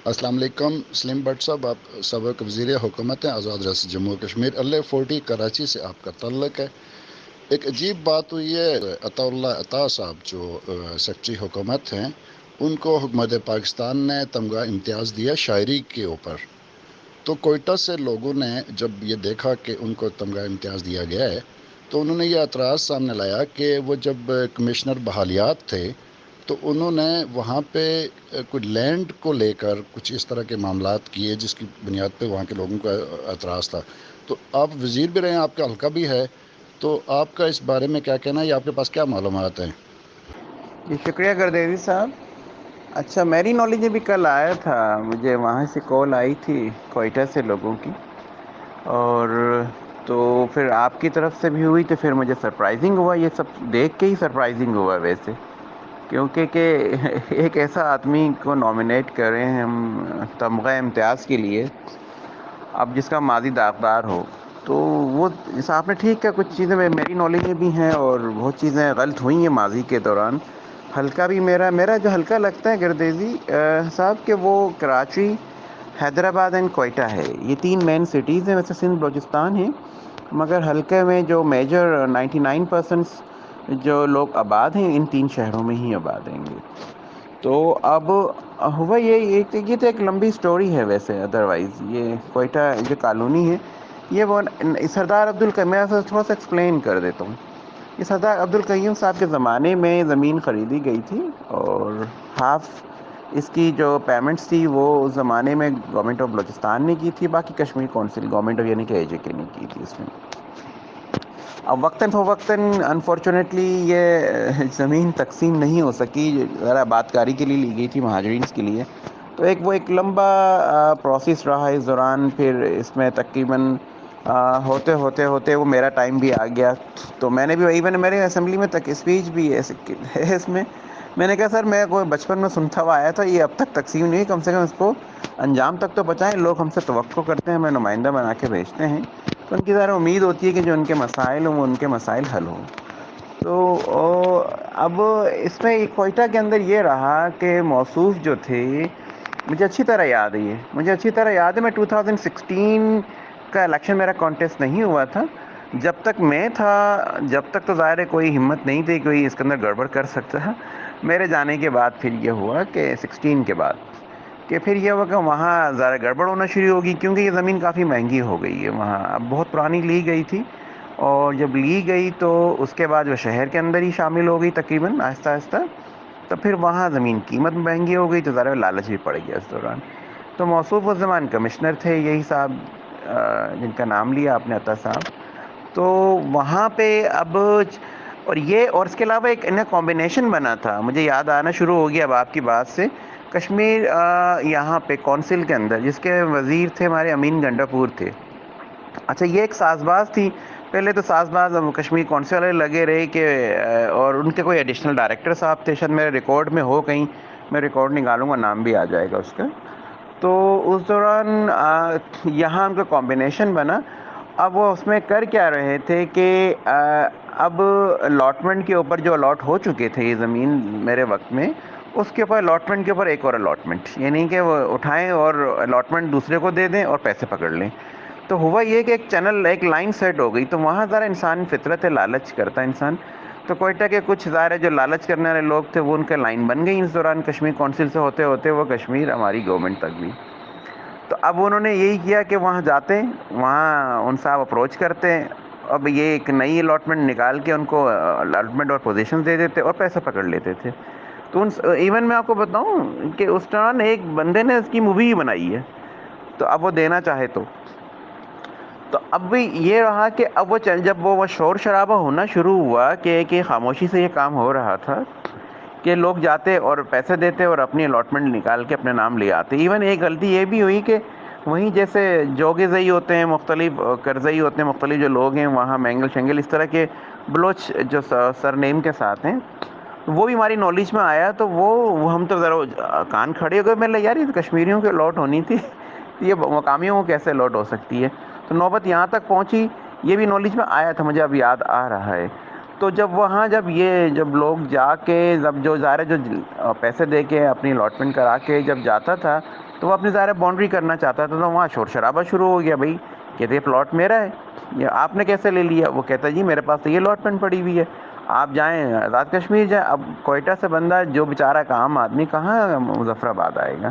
السلام علیکم سلیم بٹ صاحب، آپ سابق وزیر حکومت ہیں آزاد ریاست جموں و کشمیر اللہ 40 کراچی سے آپ کا تعلق ہے۔ ایک عجیب بات ہوئی ہے، عطا اللہ عطا صاحب جو سیکرٹری حکومت ہیں، ان کو حکومت پاکستان نے تمغہ امتیاز دیا شاعری کے اوپر۔ تو کوئٹہ سے لوگوں نے جب یہ دیکھا کہ ان کو تمغہ امتیاز دیا گیا ہے تو انہوں نے یہ اعتراض سامنے لایا کہ وہ جب کمشنر بحالیات تھے تو انہوں نے وہاں پہ کوئی لینڈ کو لے کر کچھ اس طرح کے معاملات کیے جس کی بنیاد پہ وہاں کے لوگوں کا اعتراض تھا۔ تو آپ وزیر بھی رہے ہیں، آپ کا حلقہ بھی ہے، تو آپ کا اس بارے میں کیا کہنا ہے، یا آپ کے پاس کیا معلومات ہیں؟ جی شکریہ گردیوی صاحب۔ اچھا، میری نالج ابھی کل آیا تھا، مجھے وہاں سے کال آئی تھی کوئٹہ سے لوگوں کی، اور تو پھر آپ کی طرف سے بھی ہوئی، تو پھر مجھے سرپرائزنگ ہوا، یہ سب دیکھ کے ہی سرپرائزنگ ہوا ویسے، کیونکہ کہ ایک ایسا آدمی کو نامنیٹ کریں ہم تمغہ امتیاز کے لیے، اب جس کا ماضی داغدار ہو، تو وہ آپ نے ٹھیک ہے، کچھ چیزیں میری نالج میں بھی ہیں اور بہت چیزیں غلط ہوئی ہیں ماضی کے دوران۔ حلقہ بھی میرا جو حلقہ لگتا ہے گردیزی صاحب، کہ وہ کراچی، حیدرآباد اینڈ کوئٹہ ہے، یہ 3 مین سٹیز ہیں، ویسے سندھ بلوچستان ہیں، مگر حلقے میں جو میجر 99% جو لوگ آباد ہیں ان 3 شہروں میں ہی آباد ہیں گے۔ تو اب ہوا یہ تو ایک لمبی سٹوری ہے ویسے، ادروائز یہ کوئٹہ جو کالونی ہے، یہ وہ سردار عبدالقیوم، میں تھوڑا سا ایکسپلین کر دیتا ہوں۔ یہ سردار عبدالقیوم صاحب کے زمانے میں زمین خریدی گئی تھی، اور ہاف اس کی جو پیمنٹس تھی وہ اس زمانے میں گورنمنٹ آف بلوچستان نے کی تھی، باقی کشمیر کونسل گورنمنٹ آف یعنی کہ AJK نے کی تھی اس میں۔ اب وقتاً فوقتاً انفارچونیٹلی یہ زمین تقسیم نہیں ہو سکی، ذرا آباد کاری کے لیے لی گئی تھی مہاجرینس کے لیے، تو ایک لمبا پروسیس رہا اس دوران۔ پھر اس میں تقریباً ہوتے ہوتے ہوتے وہ میرا ٹائم بھی آ گیا، تو میں نے بھی ایون میرے اسمبلی میں تک اسپیچ بھی ہے اس میں نے کہا سر، میں کوئی بچپن میں سنتا ہوا آیا تھا، یہ اب تک تقسیم نہیں، کم سے کم اس کو انجام تک تو پہنچائیں، لوگ ہم سے توقع کرتے ہیں، ہمیں نمائندہ بنا کے بھیجتے ہیں، تو ان کی ذرا امید ہوتی ہے کہ جو ان کے مسائل ہوں وہ ان کے مسائل حل ہوں۔ تو اب اس میں کوئٹہ کے اندر یہ رہا کہ موصوف جو تھے، مجھے اچھی طرح یاد ہے میں 2016 کا الیکشن میرا کانٹیسٹ نہیں ہوا تھا، جب تک میں تھا، جب تک تو ظاہر ہے کوئی ہمت نہیں تھی کوئی اس کے اندر گڑبڑ کر سکتا ہے۔ میرے جانے کے بعد پھر یہ ہوا کہ 16 کے بعد کہ پھر یہ ہوا کہ وہاں ذرا گڑبڑ ہونا شروع ہوگی، کیونکہ یہ زمین کافی مہنگی ہو گئی ہے وہاں، اب بہت پرانی لی گئی تھی، اور جب لی گئی تو اس کے بعد وہ شہر کے اندر ہی شامل ہو گئی تقریباً آہستہ آہستہ، تو پھر وہاں زمین قیمت مہنگی ہو گئی، تو ذرا لالچ بھی پڑ گیا اس دوران۔ تو موصوف اس زمان کمشنر تھے یہی صاحب، جن کا نام لیا آپ نے، عطا صاحب۔ تو وہاں پہ اب اور اس کے علاوہ ایک انہیں کمبینیشن بنا تھا، مجھے یاد آنا شروع ہو گیا اب آپ کی بات سے، کشمیر یہاں پہ کونسل کے اندر جس کے وزیر تھے ہمارے امین گنڈا پور تھے۔ اچھا، یہ ایک ساز باز تھی، پہلے تو ساز باز کشمیر کونسل والے لگے رہے کہ اور ان کے کوئی ایڈیشنل ڈائریکٹر صاحب تھے، شاید میرے ریکارڈ میں ہو کہیں، میں ریکارڈ نکالوں گا نام بھی آ جائے گا اس کا۔ تو اس دوران یہاں ان کا کمبینیشن بنا۔ اب وہ اس میں کر کیا رہے تھے کہ اب الاٹمنٹ کے اوپر جو الاٹ ہو چکے تھے یہ زمین میرے وقت میں، اس کے اوپر الاٹمنٹ کے اوپر ایک اور الاٹمنٹ، یعنی کہ وہ اٹھائیں اور الاٹمنٹ دوسرے کو دے دیں اور پیسے پکڑ لیں۔ تو ہوا یہ کہ ایک چینل، ایک لائن سیٹ ہو گئی، تو وہاں ذرا انسان فطرت ہے، لالچ کرتا ہے انسان، تو کوئٹہ کے کچھ ظاہر جو لالچ کرنے والے لوگ تھے وہ ان کے لائن بن گئی اس دوران، کشمیر کونسل سے ہوتے ہوتے وہ کشمیر ہماری گورنمنٹ تک بھی۔ تو اب انہوں نے یہی کیا کہ وہاں جاتے، وہاں ان صاحب اپروچ کرتے، اب یہ ایک نئی الاٹمنٹ نکال کے ان کو الاٹمنٹ اور پوزیشن دے دیتے اور پیسے پکڑ لیتے تھے۔ تو ایون میں آپ کو بتاؤں کہ اس دوران ایک بندے نے اس کی مووی بنائی ہے، تو اب وہ دینا چاہے تو اب بھی یہ رہا کہ اب جب وہ شور شرابہ ہونا شروع ہوا کہ خاموشی سے یہ کام ہو رہا تھا کہ لوگ جاتے اور پیسے دیتے اور اپنی الاٹمنٹ نکال کے اپنے نام لے آتے۔ ایون ایک غلطی یہ بھی ہوئی کہ وہیں جیسے جوگے زئی ہوتے ہیں، مختلف کرزئی ہوتے ہیں، مختلف جو لوگ ہیں وہاں، مینگل شنگل اس طرح کے بلوچ جو سر نیم کے ساتھ ہیں، وہ بھی ہماری نالج میں آیا، تو وہ ہم تو ذرا کان کھڑے ہو گئے، میں یار یہ تو کشمیریوں کی الاٹ ہونی تھی، یہ مقامیوں کو کیسے الاٹ ہو سکتی ہے؟ تو نوبت یہاں تک پہنچی، یہ بھی نالج میں آیا تھا، مجھے اب یاد آ رہا ہے۔ تو جب لوگ جا کے، جب جو ظاہر جو پیسے دے کے اپنی الاٹمنٹ کرا کے جب جاتا تھا، تو وہ اپنی ظاہر باؤنڈری کرنا چاہتا تھا، تو وہاں شور شرابہ شروع ہو گیا. بھائی کہتے یہ پلاٹ میرا ہے، یہ آپ نے کیسے لے لیا؟ وہ کہتا جی میرے پاس تو یہ الاٹمنٹ پڑی ہوئی ہے، آپ جائیں آزاد کشمیر جائیں. اب کوئٹہ سے بندہ جو بیچارہ کا عام آدمی کہاں مظفر آباد آئے گا؟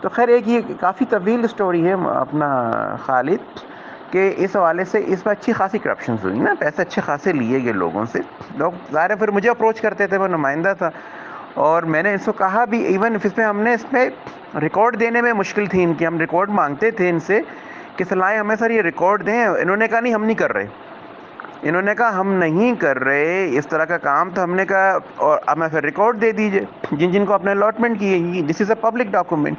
تو خیر ایک یہ کافی طویل سٹوری ہے اپنا خالد، کہ اس حوالے سے اس میں اچھی خاصی کرپشنز ہوئی نا، پیسے اچھے خاصے لیے گئے لوگوں سے. لوگ ظاہر ہے پھر مجھے اپروچ کرتے تھے، وہ نمائندہ تھا، اور میں نے اس کو کہا بھی، ایون اس میں ہم نے اس میں ریکارڈ دینے میں مشکل تھی ان کی. ہم ریکارڈ مانگتے تھے ان سے کہ صلاحی ہمیں سر یہ ریکارڈ دیں. انہوں نے کہا نہیں ہم نہیں کر رہے، انہوں نے کہا ہم نہیں کر رہے اس طرح کا کام. تو ہم نے کہا اور ہمیں پھر ریکارڈ دے دیجئے جن جن کو اپنے الاٹمنٹ کی ہے، دس از اے پبلک ڈاکومنٹ.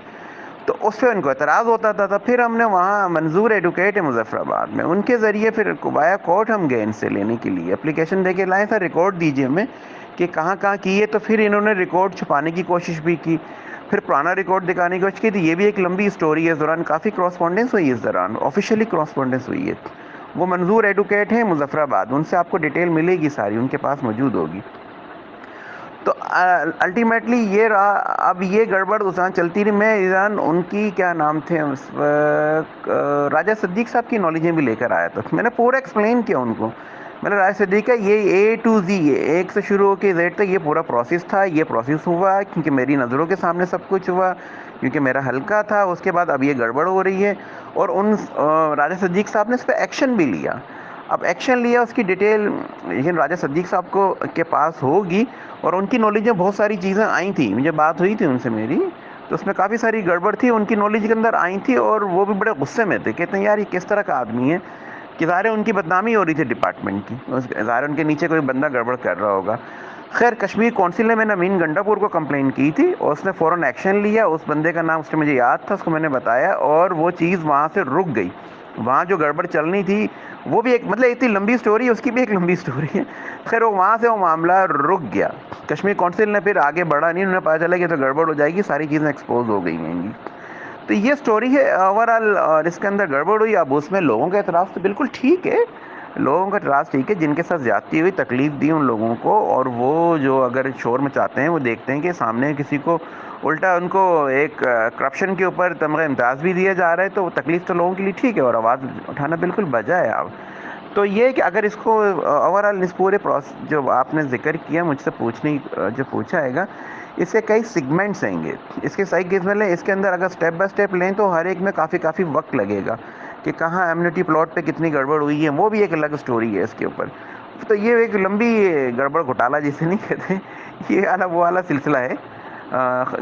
تو اس پہ ان کو اعتراض ہوتا تھا. پھر ہم نے وہاں منظور ایڈوکیٹ ہے مظفر آباد میں، ان کے ذریعے پھر وایا کورٹ ہم گئے ان سے لینے کے لیے، اپلیکیشن دے کے لائے تھا ریکارڈ دیجیے ہمیں کہ کہاں کہاں کی ہے. تو پھر انہوں نے ریکارڈ چھپانے کی کوشش بھی کی، پھر پرانا ریکارڈ دکھانے کی کوشش کی. تھی یہ بھی ایک لمبی سٹوری ہے، اس دوران کافی کراسپونڈنس ہوئی، اس دوران آفیشیلی کراسپونڈنس ہوئی ہے. وہ منظور ایڈوکیٹ ہیں مظفر آباد، ان سے آپ کو ڈیٹیل ملے گی، ساری ان کے پاس موجود ہوگی. تو الٹیمیٹلی یہ رہا. اب یہ گڑبڑ اس دوران چلتی رہی. میں ایران ان کی کیا نام تھے اس وقت، راجہ صدیق صاحب کی نالجیں بھی لے کر آیا تھا. میں نے پورا ایکسپلین کیا ان کو، میں نے راجہ صدیق کا یہ اے ٹو زی، ایک سے شروع ہو کے زیڈ تک یہ پورا پروسیس تھا. یہ پروسیس ہوا کیونکہ میری نظروں کے سامنے سب کچھ ہوا، کیونکہ میرا حلقہ تھا. اس کے بعد اب یہ گڑبڑ ہو رہی ہے، اور ان راجہ صدیق صاحب نے اس پہ ایکشن بھی لیا. اب ایکشن لیا اس کی ڈیٹیل لیکن راجہ صدیق صاحب کو کے پاس ہوگی، اور ان کی نالج میں بہت ساری چیزیں آئی تھیں. مجھے بات ہوئی تھی ان سے میری، تو اس میں کافی ساری گڑبڑ تھی ان کی نالج کے اندر آئی تھی، اور وہ بھی بڑے غصے میں تھے. کہتے ہیں یار یہ کس طرح کا آدمی ہے، کہ ظاہر ان کی بدنامی ہو رہی تھی ڈپارٹمنٹ کی، ظاہر ان کے نیچے کوئی بندہ گڑبڑ کر رہا ہوگا. خیر کشمیر کونسل نے میں نے امین گنڈا پور کو کمپلین کی تھی، اور اس نے فوراً ایکشن لیا. اس بندے کا نام اس نے مجھے یاد تھا، اس کو میں نے بتایا، اور وہ چیز وہاں سے رک گئی. وہاں جو گڑبڑ چلنی تھی وہ بھی ایک مطلب اتنی لمبی سٹوری ہے، اس کی بھی ایک لمبی سٹوری ہے. خیر وہاں سے وہ معاملہ رک گیا. کشمیر کونسل نے پھر آگے بڑھا نہیں، انہوں نے پتا چلا کہ تو گڑبڑ ہو جائے گی، ساری چیزیں ایکسپوز ہو گئی ہیں گی. تو یہ سٹوری ہے اوور آل، اور اس کے اندر گڑبڑ ہوئی. اب اس میں لوگوں کا اعتراض تو بالکل ٹھیک ہے، لوگوں کا اعتراض ٹھیک ہے، جن کے ساتھ زیادتی ہوئی، تکلیف دی ان لوگوں کو، اور وہ جو اگر شور مچاتے ہیں وہ دیکھتے ہیں کہ سامنے کسی کو الٹا ان کو ایک کرپشن کے اوپر تمغہ امتیاز بھی دیا جا رہا ہے، تو تکلیف تو لوگوں کے لیے ٹھیک ہے، اور آواز اٹھانا بالکل بجا ہے. اب تو یہ کہ اگر اس کو اوور آل اس پورے جو آپ نے ذکر کیا مجھ سے جو پوچھا ہے گا، اس کے کئی سیگمنٹس ہیں گے، اس کے صحیح قسم لیں، اس کے اندر اگر سٹیپ بائی سٹیپ لیں تو ہر ایک میں کافی وقت لگے گا، کہ کہاں ایمنیٹی پلاٹ پہ کتنی گڑبڑ ہوئی ہے، وہ بھی ایک الگ سٹوری ہے اس کے اوپر. تو یہ ایک لمبی گڑبڑ گھوٹالہ جسے نہیں کہتے، یہ وہ والا سلسلہ ہے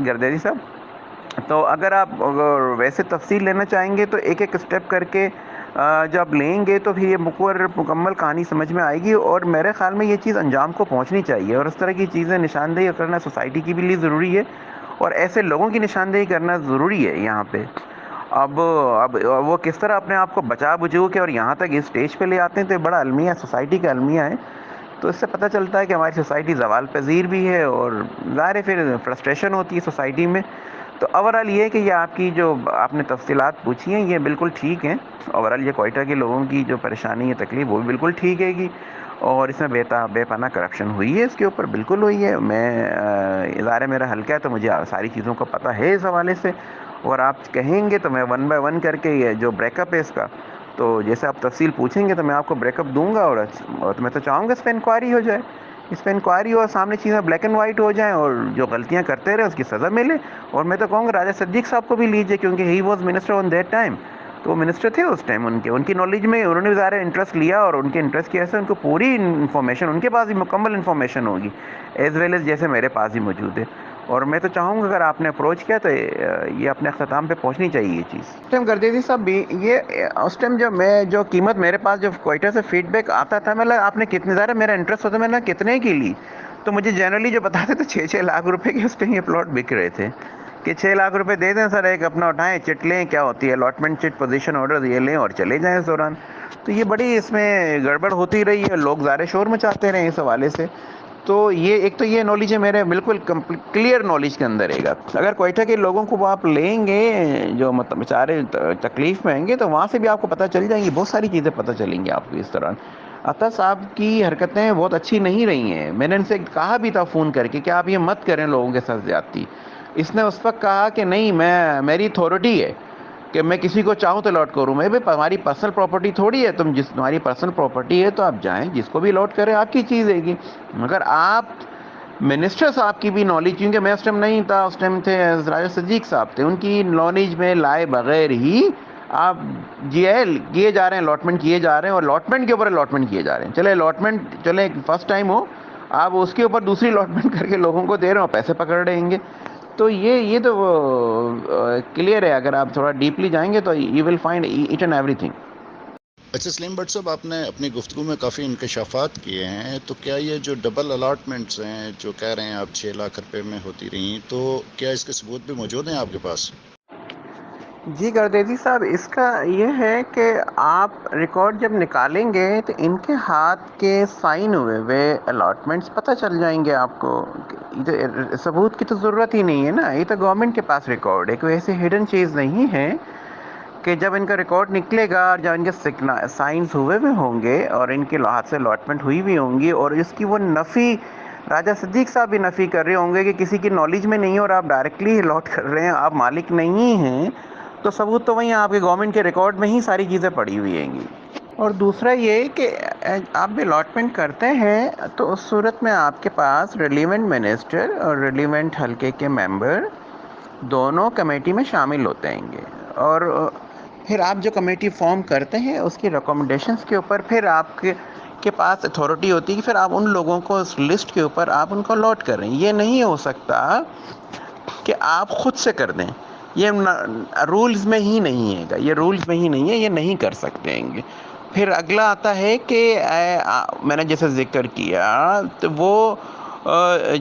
گردیری صاحب. تو اگر آپ ویسے تفصیل لینا چاہیں گے تو ایک ایک سٹیپ کر کے جب لیں گے تو پھر یہ مکمل کہانی سمجھ میں آئے گی. اور میرے خیال میں یہ چیز انجام کو پہنچنی چاہیے، اور اس طرح کی چیزیں نشاندہی کرنا سوسائٹی کی بھی لیے ضروری ہے، اور ایسے لوگوں کی نشاندہی کرنا ضروری ہے یہاں پہ. اب وہ کس طرح اپنے آپ کو بچا بجو کے اور یہاں تک اس اسٹیج پہ لے آتے ہیں، تو یہ بڑا المیہ سوسائٹی کا المیہ ہے. تو اس سے پتہ چلتا ہے کہ ہماری سوسائٹی زوال پذیر بھی ہے، اور ظاہر ہے پھر فرسٹریشن ہوتی ہے سوسائٹی میں. تو اوورآل یہ ہے کہ یہ آپ کی جو آپ نے تفصیلات پوچھی ہیں یہ بالکل ٹھیک ہیں. اوورآل یہ کوئٹہ کے لوگوں کی جو پریشانی ہے، تکلیف، وہ بھی بالکل ٹھیک ہے گی. اور اس میں بے پناہ کرپشن ہوئی ہے، اس کے اوپر بالکل ہوئی ہے. میں ادارے میرا حلقہ ہے تو مجھے ساری چیزوں کا پتہ ہے اس حوالے سے، اور آپ کہیں گے تو میں ون بائی ون کر کے یہ جو بریک اپ ہے اس کا، تو جیسے آپ تفصیل پوچھیں گے تو میں آپ کو بریک اپ دوں گا. اور میں تو چاہوں گا اس پہ انکوائری ہو جائے، اس پہ انکوائری ہو، سامنے چیزیں بلیک اینڈ وائٹ ہو جائیں، اور جو غلطیاں کرتے رہے اس کی سزا ملے. اور میں تو کہوں گا راجہ صدیق صاحب کو بھی لیجئے، کیونکہ he was minister on that time, تو وہ منسٹر تھے اس ٹائم. ان کی نالج میں انہوں نے ظاہر انٹرسٹ لیا، اور ان کے انٹرسٹ کی وجہ سے ان کو پوری انفارمیشن، ان کے پاس بھی مکمل انفارمیشن ہوگی، ایز ویل ایز جیسے میرے پاس ہی موجود ہے. اور میں تو چاہوں گا اگر آپ نے اپروچ کیا تو یہ اپنے اختتام پہ پہنچنی چاہیے یہ چیز. اس ٹائم گردیزی صاحب بھی یہ اس ٹائم جو قیمت میرے پاس جو کوئٹہ سے فیڈ بیک آتا تھا، مطلب آپ نے کتنے، ظاہر میرا انٹرسٹ ہوتا، میں نے کتنے کی لی، تو مجھے جنرلی جو بتاتے تھے 6 لاکھ روپے کے اس پہ یہ پلاٹ بک رہے تھے، کہ 6 لاکھ روپے دے دیں سر، ایک اپنا اٹھائیں، چٹ لیں، کیا ہوتی ہے الاٹمنٹ چٹ، پوزیشن آرڈر یہ لیں اور چلے جائیں اس دوران. تو یہ بڑی اس میں گڑبڑ ہوتی رہی ہے، لوگ ظاہر شور مچاتے رہے اس حوالے سے. تو یہ ایک تو یہ نالج ہے میرے بالکل کلیئر نالج کے اندر رہے گا. اگر کوئٹہ کے لوگوں کو وہ آپ لیں گے جو مطلب بیچارے تکلیف میں آئیں گے، تو وہاں سے بھی آپ کو پتہ چل جائیں گی، بہت ساری چیزیں پتہ چلیں گی آپ کو اس دوران. عطا صاحب کی حرکتیں بہت اچھی نہیں رہی ہیں. میں نے ان سے کہا بھی تھا فون کر کے کہ آپ یہ مت کریں لوگوں کے ساتھ زیادتی. اس نے اس وقت کہا کہ نہیں، میری اتھارٹی ہے کہ میں کسی کو چاہوں تو الاٹ کروں. میں بھی ہماری پرسنل پراپرٹی تھوڑی ہے، تمہاری پرسنل پراپرٹی ہے تو آپ جائیں، جس کو بھی الاٹ کریں، آپ کی چیز ہے گی. مگر آپ منسٹر صاحب کی بھی نالج، کیونکہ میں اس ٹائم نہیں تھا، اس ٹائم تھے راجہ صدیق صاحب تھے، ان کی نالج میں لائے بغیر ہی آپ جی ایل کیے جا رہے ہیں، الاٹمنٹ کیے جا رہے ہیں، اور الاٹمنٹ کے اوپر الاٹمنٹ کیے جا رہے ہیں. چلے الاٹمنٹ، چلے فرسٹ ٹائم ہو، آپ اس کے اوپر دوسری الاٹمنٹ کر کے لوگوں کو دے رہے ہو، پیسے پکڑ رہیں گے. تو یہ تو کلیئر ہے. اگر آپ تھوڑا ڈیپلی جائیں گے تو you will find each and ایوری تھنگ. اچھا سلیم بٹ صاحب، آپ نے اپنی گفتگو میں کافی انکشافات کیے ہیں، تو کیا یہ جو ڈبل الاٹمنٹس ہیں جو کہہ رہے ہیں آپ 6 لاکھ روپے میں ہوتی رہیں، تو کیا اس کے ثبوت بھی موجود ہیں آپ کے پاس؟ جی گردیزی صاحب، اس کا یہ ہے کہ آپ ریکارڈ جب نکالیں گے تو ان کے ہاتھ کے سائن ہوئے الاٹمنٹس پتہ چل جائیں گے آپ کو. ثبوت کی تو ضرورت ہی نہیں ہے نا، یہ تو گورنمنٹ کے پاس ریکارڈ ہے، کوئی ایسی ہڈن چیز نہیں ہے. کہ جب ان کا ریکارڈ نکلے گا اور جب ان کے سائنس ہوئے بھی ہوں گے اور ان کے ہاتھ سے الاٹمنٹ ہوئی بھی ہوں گی، اور اس کی وہ نفی راجہ صدیق صاحب بھی نفی کر رہے ہوں گے کہ کسی کی نالج میں نہیں ہے اور آپ ڈائریکٹلی الاٹ کر رہے ہیں، آپ مالک نہیں ہیں، تو ثبوت تو وہیں آپ کے گورنمنٹ کے ریکارڈ میں ہی ساری چیزیں پڑی ہوئی ہیں گی. اور دوسرا یہ کہ آپ بھی الاٹمنٹ کرتے ہیں تو اس صورت میں آپ کے پاس ریلیونٹ منسٹر اور ریلیونٹ حلقے کے ممبر دونوں کمیٹی میں شامل ہوتے ہیں گے. اور پھر آپ جو کمیٹی فارم کرتے ہیں اس کی ریکمنڈیشنز کے اوپر پھر آپ کے پاس اتھارٹی ہوتی ہے کہ پھر آپ ان لوگوں کو اس لسٹ کے اوپر آپ ان کو الاٹ کریں. یہ نہیں ہو سکتا کہ آپ خود سے کر دیں، یہ رولز میں ہی نہیں ہے، یہ رولز میں ہی نہیں ہے، یہ نہیں کر سکتے ہیں گے. پھر اگلا آتا ہے کہ میں نے جیسے ذکر کیا تو وہ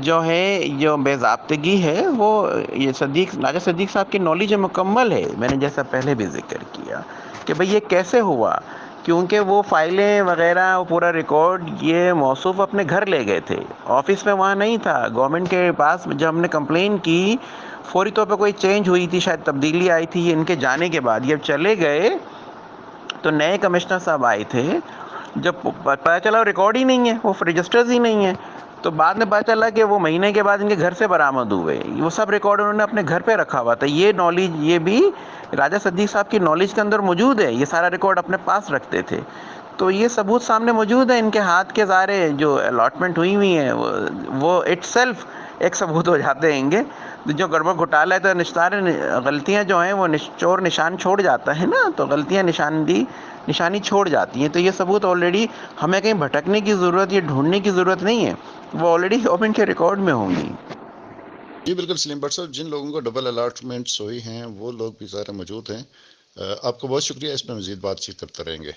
جو ہے جو بے ضابطگی ہے وہ یہ راجہ صدیق صاحب کی نالج مکمل ہے. میں نے جیسا پہلے بھی ذکر کیا کہ بھئی یہ کیسے ہوا، کیونکہ وہ فائلیں وغیرہ وہ پورا ریکارڈ یہ موصوف اپنے گھر لے گئے تھے، آفس میں وہاں نہیں تھا. گورنمنٹ کے پاس جب ہم نے کمپلین کی، فوری طور پہ کوئی چینج ہوئی تھی، شاید تبدیلی آئی تھی ان کے جانے کے بعد، یہ چلے گئے تو نئے کمشنر صاحب آئے تھے. جب پتہ چلا وہ ریکارڈ ہی نہیں ہے، وہ رجسٹرز ہی نہیں ہے، تو بعد میں پتہ چلا کہ وہ مہینے کے بعد ان کے گھر سے برآمد ہوئے. وہ سب ریکارڈ انہوں نے اپنے گھر پہ رکھا ہوا تھا. یہ نالج یہ بھی راجہ صدیق صاحب کی نالج کے اندر موجود ہے، یہ سارا ریکارڈ اپنے پاس رکھتے تھے. تو یہ ثبوت سامنے موجود ہے، ان کے ہاتھ کے ظاہر جو الاٹمنٹ ہوئی ہوئی ہیں وہ اٹ سیلف ایک ثبوت ہو جاتے ہیں گے. جو گڑبڑ گھوٹالہ ہے تو غلطیاں جو ہیں وہ چور نشان چھوڑ جاتا ہے نا، تو غلطیاں نشانی چھوڑ جاتی ہیں. تو یہ ثبوت آلریڈی ہمیں کہیں بھٹکنے کی ضرورت، یہ ڈھونڈنے کی ضرورت نہیں ہے، وہ آلریڈی گورنمنٹ کے ریکارڈ میں ہوں گی. جی بالکل سلیم بٹ صاحب، جن لوگوں کو ڈبل الاٹمنٹس ہوئی ہیں وہ لوگ بھی ظاہر موجود ہیں. آپ کا بہت شکریہ، اس میں مزید بات چیت کرتے رہیں گے.